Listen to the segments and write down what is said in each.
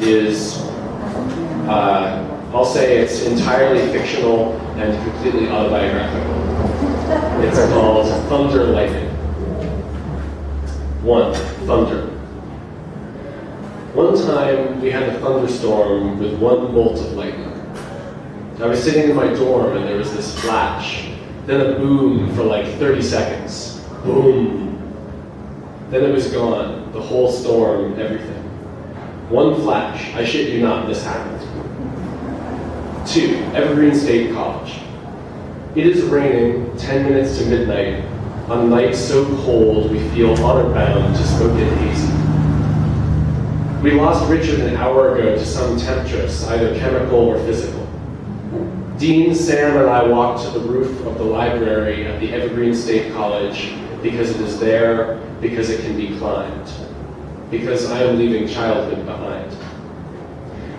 is, I'll say it's entirely fictional and completely autobiographical. It's called Thunder Lightning. 1. Thunder. One time we had a thunderstorm with one bolt of lightning. I was sitting in my dorm and there was this flash, then a boom for like 30 seconds. Boom. Then it was gone, the whole storm, everything. One flash, I shit you not, this happened. 2. Evergreen State College. It is raining 10 minutes to midnight on a night so cold we feel honor-bound to smoke it hazy. We lost Richard an hour ago to some temptress, either chemical or physical. Dean, Sam, and I walked to the roof of the library at the Evergreen State College because it is there, because it can be climbed, because I am leaving childhood behind.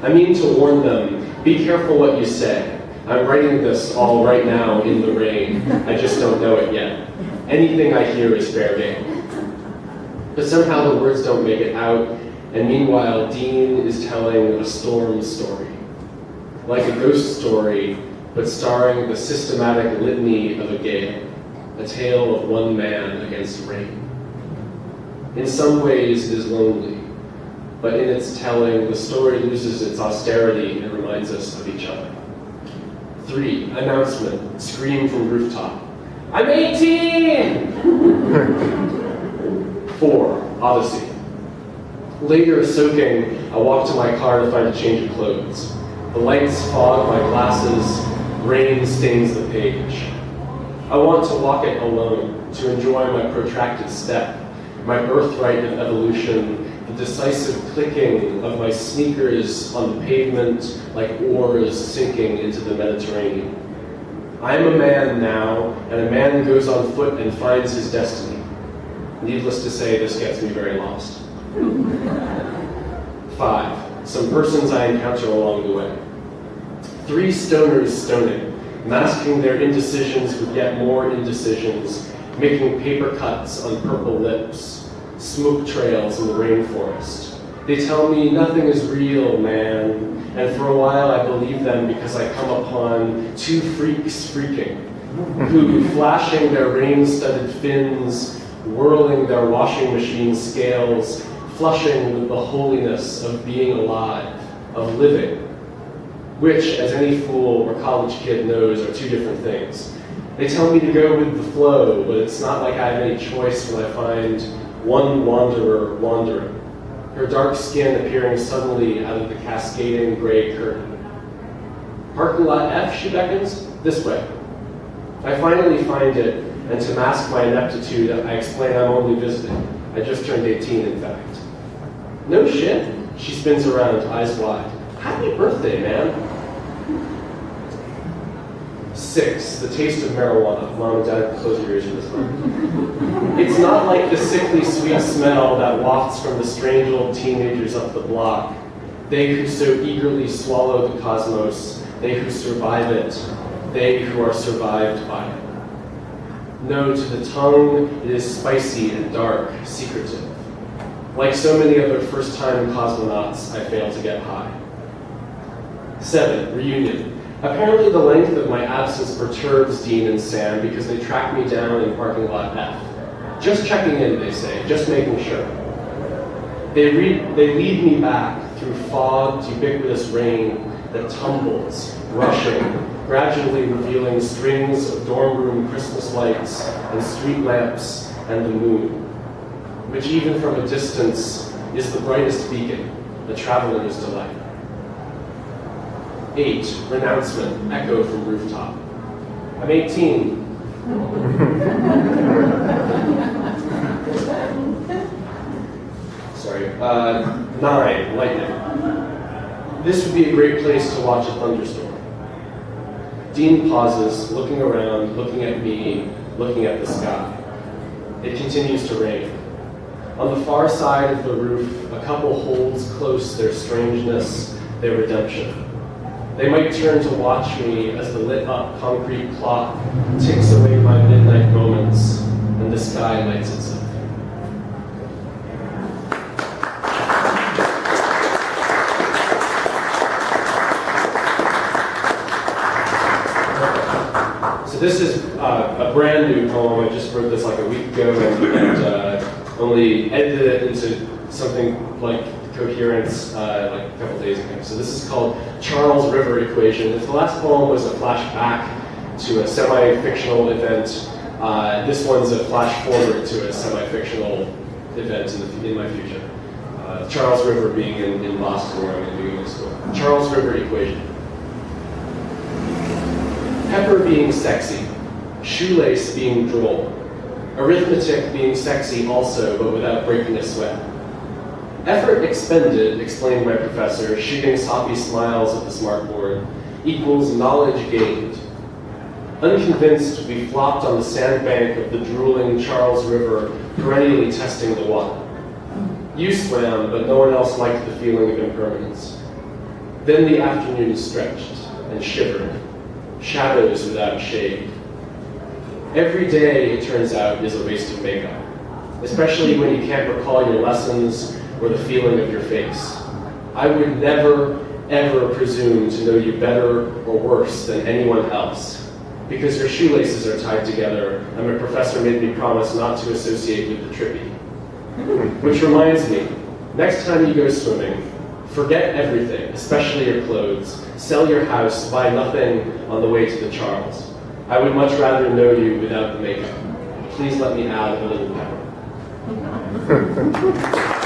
I mean to warn them, be careful what you say. I'm writing this all right now in the rain. I just don't know it yet. Anything I hear is fair game. But somehow the words don't make it out, and meanwhile Dean is telling a storm story. Like a ghost story, but starring the systematic litany of a gale, a tale of one man against rain. In some ways it is lonely, but in its telling, the story loses its austerity and reminds us of each other. 3. Announcement, scream from rooftop. I'm 18! 4. Odyssey. Later, soaking, I walk to my car to find a change of clothes. The lights fog my glasses, rain stains the page. I want to walk it alone, to enjoy my protracted step, my birthright of evolution, the decisive clicking of my sneakers on the pavement like oars sinking into the Mediterranean. I am a man now, and a man goes on foot and finds his destiny. Needless to say, this gets me very lost. 5. Some persons I encounter along the way. 3 stoners stoning, masking their indecisions with yet more indecisions, making paper cuts on purple lips, smoke trails in the rainforest. They tell me nothing is real, man, and for a while I believe them because I come upon 2 freaks freaking, who, flashing their rain-studded fins, whirling their washing machine scales, flushing with the holiness of being alive, of living, which, as any fool or college kid knows, are 2 different things. They tell me to go with the flow, but it's not like I have any choice when I find one wanderer wandering, her dark skin appearing suddenly out of the cascading gray curtain. Parking lot F, she beckons, this way. I finally find it, and to mask my ineptitude, I explain I'm only visiting. I just turned 18, in fact. No shit, she spins around, eyes wide. Happy birthday, man. 6. The taste of marijuana. Mom and Dad, close your ears for this one. It's not like the sickly sweet smell that wafts from the strange old teenagers up the block. They who so eagerly swallow the cosmos, they who survive it, they who are survived by it. No, to the tongue, it is spicy and dark, secretive. Like so many other first-time cosmonauts, I fail to get high. 7. Reunion. Apparently the length of my absence perturbs Dean and Sam because they track me down in parking lot F. Just checking in, they say, just making sure. They lead me back through fogged, ubiquitous rain that tumbles, rushing, gradually revealing strings of dorm room Christmas lights and street lamps and the moon, which even from a distance is the brightest beacon, the traveler's delight. 8. Renouncement, echo from rooftop. I'm 18. Sorry. 9. Lightning. This would be a great place to watch a thunderstorm. Dean pauses, looking around, looking at me, looking at the sky. It continues to rain. On the far side of the roof, a couple holds close their strangeness, their redemption. They might turn to watch me as the lit-up concrete clock ticks away my midnight moments and the sky lights itself. this is a brand new poem. I just wrote this like a week ago and only edited it into something like coherence like a couple days ago. So this is called Charles River Equation. If the last poem was a flashback to a semi-fictional event, this one's a flash forward to a semi-fictional event in my future. Charles River being in Boston, where I'm going to be going to school. Charles River Equation. Pepper being sexy, shoelace being droll, arithmetic being sexy also, but without breaking a sweat. Effort expended, explained my professor, shooting soppy smiles at the smartboard, equals knowledge gained. Unconvinced, we flopped on the sandbank of the drooling Charles River, perennially testing the water. You swam, but no one else liked the feeling of impermanence. Then the afternoon stretched and shivered, shadows without shade. Every day, it turns out, is a waste of makeup, especially when you can't recall your lessons or the feeling of your face. I would never, ever presume to know you better or worse than anyone else, because your shoelaces are tied together, and my professor made me promise not to associate with the trippy. Which reminds me, next time you go swimming, forget everything, especially your clothes, sell your house, buy nothing on the way to the Charles. I would much rather know you without the makeup. Please let me add a little pepper.